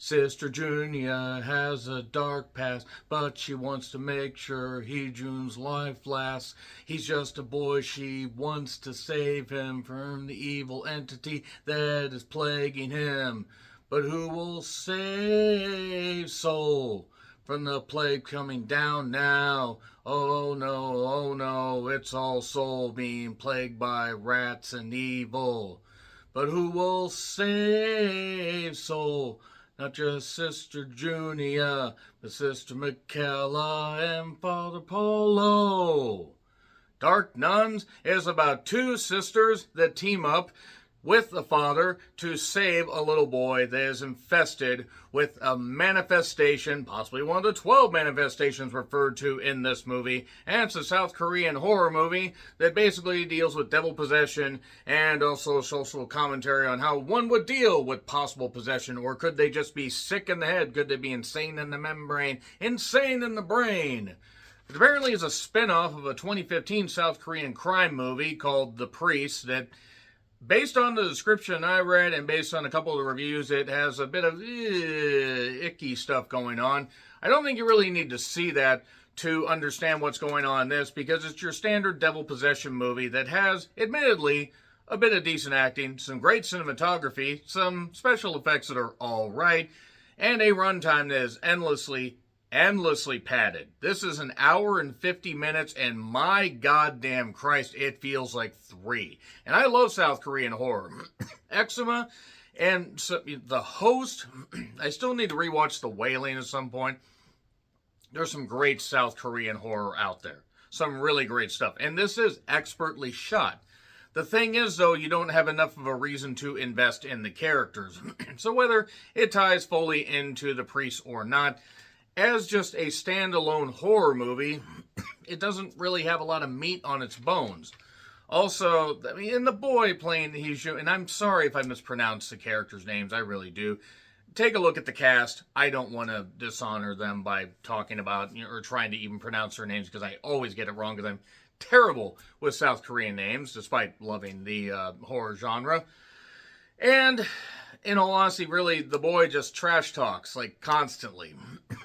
Sister Junia has a dark past, but she wants to make sure Heejun's life lasts. He's just a boy, she wants to save him from the evil entity that is plaguing him. But who will save Seoul from the plague coming down now? Oh no, it's all Seoul being plagued by rats and evil. But who will save Seoul? Not just Sister Junia, but Sister Michaela and Father Paulo. Dark Nuns is about two sisters that team up with the father to save a little boy that is infested with a manifestation, possibly one of the 12 manifestations referred to in this movie. And it's a South Korean horror movie that basically deals with devil possession and also social commentary on how one would deal with possible possession, or could they just be sick in the head? Could they be insane in the membrane? Insane in the brain? It apparently is a spin-off of a 2015 South Korean crime movie called The Priest that, based on the description I read and based on a couple of the reviews, it has a bit of icky stuff going on. I don't think you really need to see that to understand what's going on in this, because it's your standard devil possession movie that has, admittedly, a bit of decent acting, some great cinematography, some special effects that are alright, and a runtime that is endlessly padded. This is an hour and 50 minutes, and my goddamn Christ, it feels like 3. And I love South Korean horror. Eczema, and so, the host, I still need to rewatch The Wailing at some point. There's some great South Korean horror out there. Some really great stuff. And this is expertly shot. The thing is, though, you don't have enough of a reason to invest in the characters. So whether it ties fully into The Priest or not, as just a standalone horror movie, it doesn't really have a lot of meat on its bones. Also, I mean, and the boy playing Hiju, and I'm sorry if I mispronounce the characters' names, I really do. Take a look at the cast. I don't want to dishonor them by talking about, or trying to even pronounce their names, because I always get it wrong, because I'm terrible with South Korean names, despite loving the horror genre. And in all honesty, really, the boy just trash talks, like, constantly,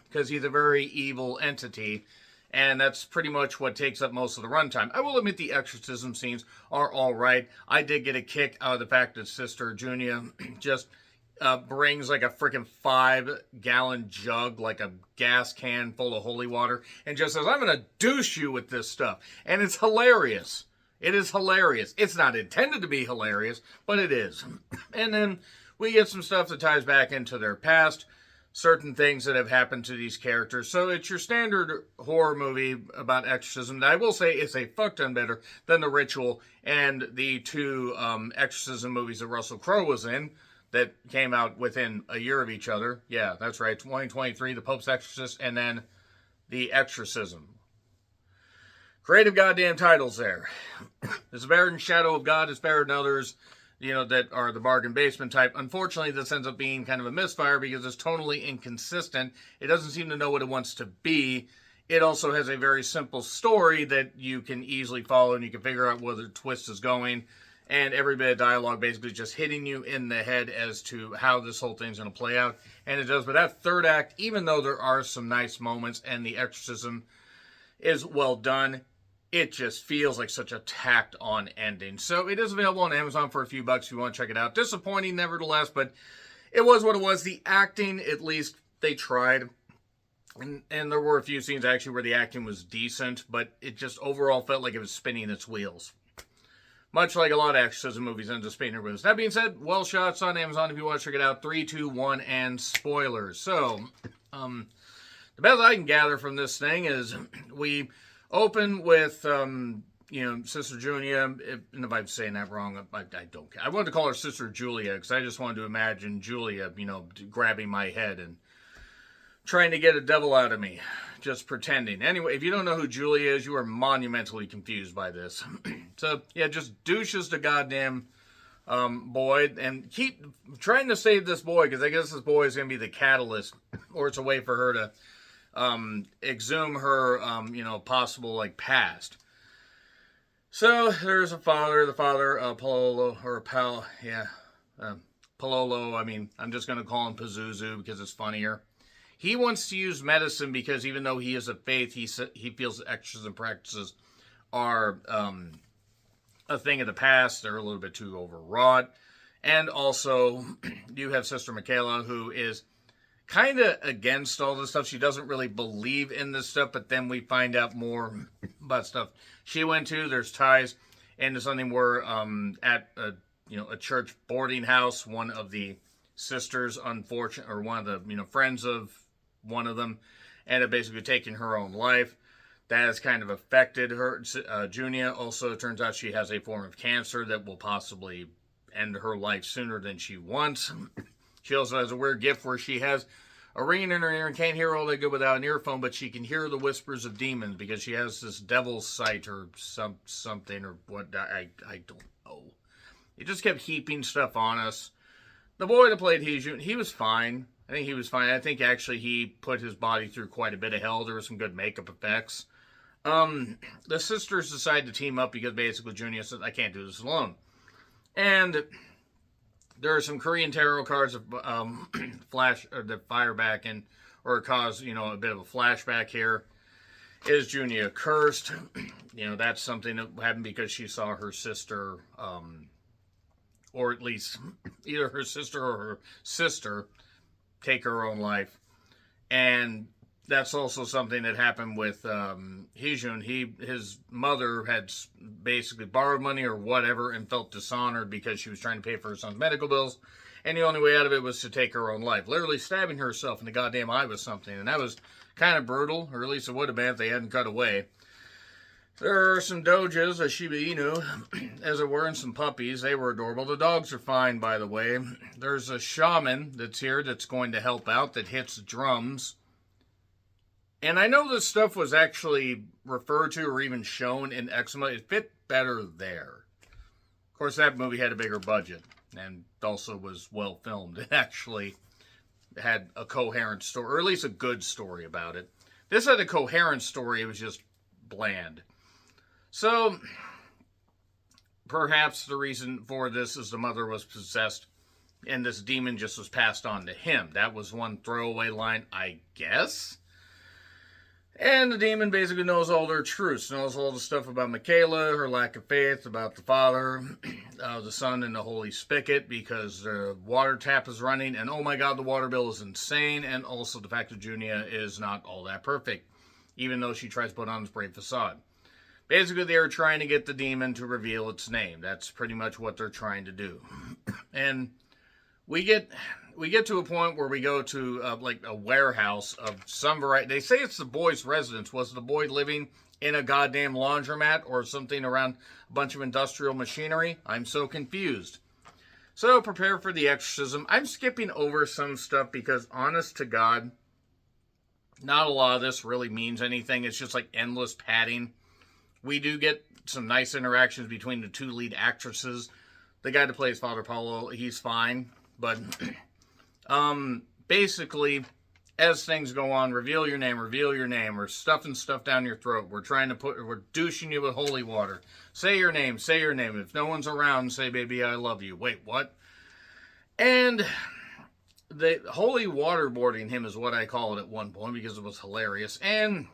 because he's a very evil entity, and that's pretty much what takes up most of the runtime. I will admit the exorcism scenes are alright. I did get a kick out of the fact that Sister Junia just brings like a freaking 5-gallon jug, like a gas can full of holy water, and just says, I'm gonna douche you with this stuff. And it's hilarious. It is hilarious. It's not intended to be hilarious, but it is. And then we get some stuff that ties back into their past, certain things that have happened to these characters. So it's your standard horror movie about exorcism that I will say is a fuck ton better than The Ritual and the two exorcism movies that Russell Crowe was in that came out within a year of each other. Yeah, that's right. 2023, The Pope's Exorcist, and then The Exorcism. Creative goddamn titles there. It's better than Shadow of God. It's better than others, that are the bargain basement type. Unfortunately, this ends up being kind of a misfire because it's totally inconsistent. It doesn't seem to know what it wants to be. It also has a very simple story that you can easily follow, and you can figure out where the twist is going. And every bit of dialogue basically just hitting you in the head as to how this whole thing's going to play out. And it does. But that third act, even though there are some nice moments and the exorcism is well done, it just feels like such a tacked-on ending. So it is available on Amazon for a few bucks if you want to check it out. Disappointing, nevertheless, but it was what it was. The acting, at least, they tried. And there were a few scenes, actually, where the acting was decent, but it just overall felt like it was spinning its wheels. Much like a lot of exorcism movies end up spinning their wheels. That being said, well shot. It's on Amazon if you want to check it out. 3, 2, 1, and spoilers. So, the best I can gather from this thing is we open with, Sister Julia, and if I'm saying that wrong, I don't care. I wanted to call her Sister Julia, because I just wanted to imagine Julia, grabbing my head and trying to get a devil out of me, just pretending. Anyway, if you don't know who Julia is, you are monumentally confused by this. So, yeah, just douches the goddamn boy, and keep trying to save this boy, because I guess this boy is going to be the catalyst, or it's a way for her to exhume her, possible, past. So, there's the father, Paolo, or Pal, yeah, Pololo, I mean, I'm just going to call him Pazuzu because it's funnier. He wants to use medicine because even though he is a faith, he feels extras and practices are a thing of the past. They're a little bit too overwrought. And also, you have Sister Michaela, who is kind of against all this stuff. She doesn't really believe in this stuff, but then we find out more about stuff she went to. There's ties into something where at a church boarding house, one of the sisters, or one of the friends of one of them, ended up basically taking her own life. That has kind of affected her. Junia also, it turns out she has a form of cancer that will possibly end her life sooner than she wants. She also has a weird gift where she has a ring in her ear and can't hear all that good without an earphone, but she can hear the whispers of demons because she has this devil's sight or something or what. I don't know. It just kept heaping stuff on us. The boy that played Heejun, he was fine. I think he was fine. I think actually he put his body through quite a bit of hell. There were some good makeup effects. The sisters decided to team up because basically Junia said, I can't do this alone. And there are some Korean tarot cards of flash or that fire back and or cause a bit of a flashback here. Is Junia cursed? That's something that happened because she saw her sister, or at least either her sister or her sister, take her own life. And that's also something that happened with Heejun. His mother had basically borrowed money or whatever and felt dishonored because she was trying to pay for her son's medical bills. And the only way out of it was to take her own life. Literally stabbing herself in the goddamn eye with something. And that was kind of brutal, or at least it would have been if they hadn't cut away. There are some dojas, a Shiba Inu, as it were, and some puppies. They were adorable. The dogs are fine, by the way. There's a shaman that's here that's going to help out that hits drums. And I know this stuff was actually referred to or even shown in Eczema. It fit better there. Of course, that movie had a bigger budget and also was well filmed. It actually had a coherent story, or at least a good story about it. This had a coherent story. It was just bland. So, perhaps the reason for this is the mother was possessed and this demon just was passed on to him. That was one throwaway line, I guess. And the demon basically knows all their truths, knows all the stuff about Michaela, her lack of faith, about the Father, the Son, and the Holy Spigot, because the water tap is running, and oh my god, the water bill is insane, and also the fact that Junia is not all that perfect, even though she tries to put on this brave facade. Basically, they are trying to get the demon to reveal its name. That's pretty much what they're trying to do. And we get to a point where we go to like a warehouse of some variety. They say it's the boy's residence. Was the boy living in a goddamn laundromat or something around a bunch of industrial machinery? I'm so confused. So prepare for the exorcism. I'm skipping over some stuff because honest to God, not a lot of this really means anything. It's just like endless padding. We do get some nice interactions between the two lead actresses. The guy that plays Father Paulo, he's fine. But basically, as things go on, reveal your name. We're stuffing stuff down your throat. We're douching you with holy water. Say your name. If no one's around, say, baby, I love you. Wait, what? And the holy waterboarding him is what I call it at one point because it was hilarious. And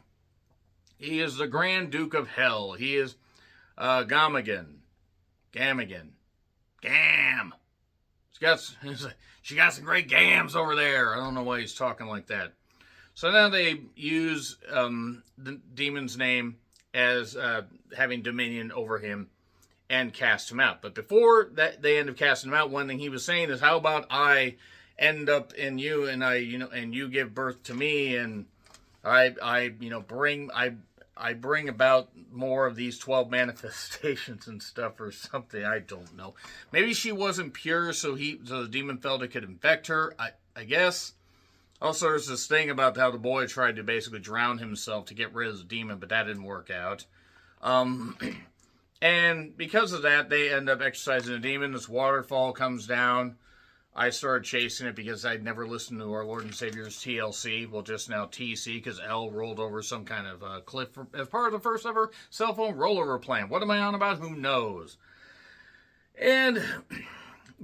he is the Grand Duke of Hell. He is Gamigan. Gam. She got some great gams over there. I don't know why he's talking like that. So now they use the demon's name as having dominion over him and cast him out. But before that, they end up casting him out. One thing he was saying is, "How about I end up in you, and and you give birth to me, and I bring about more of these 12 manifestations and stuff," or something. I don't know. Maybe she wasn't pure, so the demon felt it could infect her. I guess. Also, there's this thing about how the boy tried to basically drown himself to get rid of the demon, but that didn't work out. And because of that, they end up exorcising the demon. This waterfall comes down. I started chasing it because I'd never listened to our Lord and Savior's TLC. Well, just now TC, because L rolled over some kind of cliff as part of the first ever cell phone rollover plan. What am I on about? Who knows? And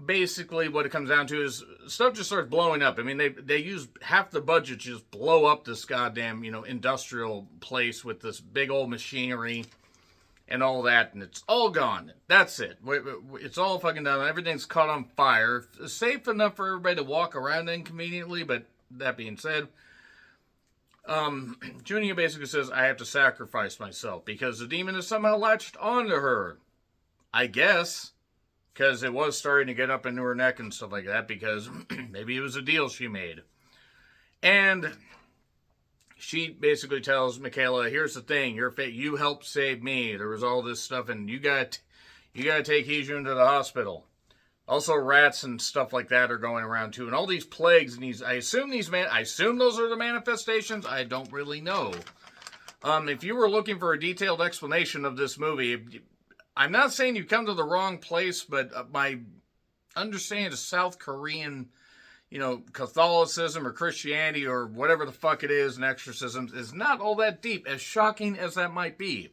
basically what it comes down to is stuff just starts blowing up. I mean, they use half the budget to just blow up this goddamn, industrial place with this big old machinery and all that, and it's all gone. That's it. It's all fucking done. Everything's caught on fire. Safe enough for everybody to walk around inconveniently, but that being said, Junia basically says, I have to sacrifice myself because the demon is somehow latched onto her. I guess, because it was starting to get up into her neck and stuff like that, because maybe it was a deal she made. And she basically tells Michaela, here's the thing, you helped save me. There was all this stuff, and you got to take Heejun to the hospital. Also, rats and stuff like that are going around too, and all these plagues and I assume those are the manifestations. I don't really know. If you were looking for a detailed explanation of this movie, I'm not saying you come to the wrong place, but my understanding of South Korean, Catholicism or Christianity or whatever the fuck it is, and exorcisms is not all that deep, as shocking as that might be.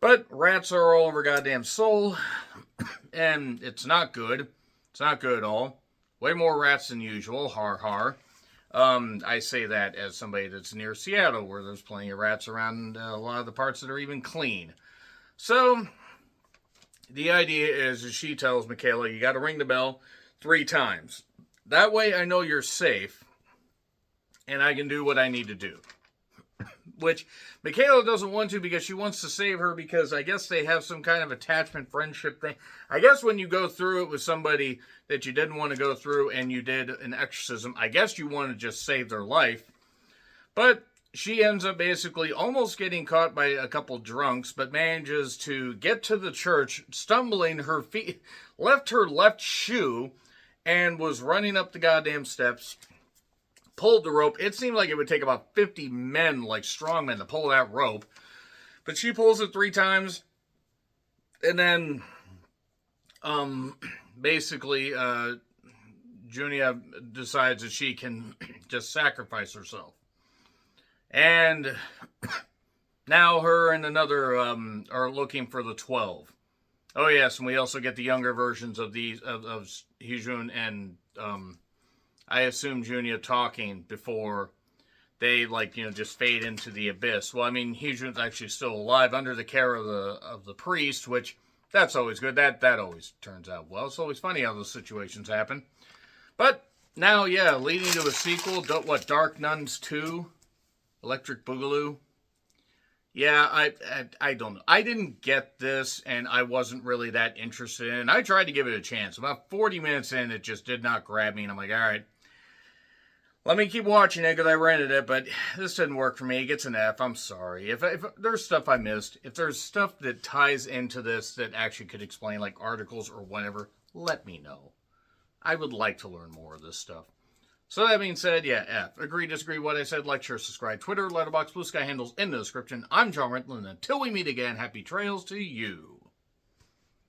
But rats are all over goddamn Seoul, and it's not good. It's not good at all. Way more rats than usual, har har. I say that as somebody that's near Seattle, where there's plenty of rats around a lot of the parts that are even clean. So, the idea is she tells Michaela, you gotta ring the bell 3 times. That way I know you're safe, and I can do what I need to do. Which Michaela doesn't want to because she wants to save her because I guess they have some kind of attachment friendship thing. I guess when you go through it with somebody that you didn't want to go through and you did an exorcism, I guess you want to just save their life. But she ends up basically almost getting caught by a couple drunks, but manages to get to the church, stumbling her feet, left her left shoe, and was running up the goddamn steps. Pulled the rope. It seemed like it would take about 50 men, like strong men, to pull that rope. But she pulls it 3 times. And then, basically, Junia decides that she can just sacrifice herself. And now her and another are looking for the 12. Oh, yes, and we also get the younger versions of these, of Heejun and, I assume Junia talking before they, just fade into the abyss. Well, I mean, Heejun's actually still alive under the care of the priest, which, that's always good. That always turns out well. It's always funny how those situations happen. But, now, yeah, leading to a sequel, Dark Nuns 2? Electric Boogaloo? Yeah, I don't know. I didn't get this, and I wasn't really that interested in it. I tried to give it a chance. About 40 minutes in, it just did not grab me, and I'm like, all right, let me keep watching it because I rented it, but this didn't work for me. It gets an F. I'm sorry. If there's stuff I missed, if there's stuff that ties into this that actually could explain, like articles or whatever, let me know. I would like to learn more of this stuff. So that being said, yeah, F. Agree, disagree, what I said, like, share, subscribe, Twitter, Letterboxd, Blue Sky handles in the description. I'm John Rentlin, and until we meet again, happy trails to you.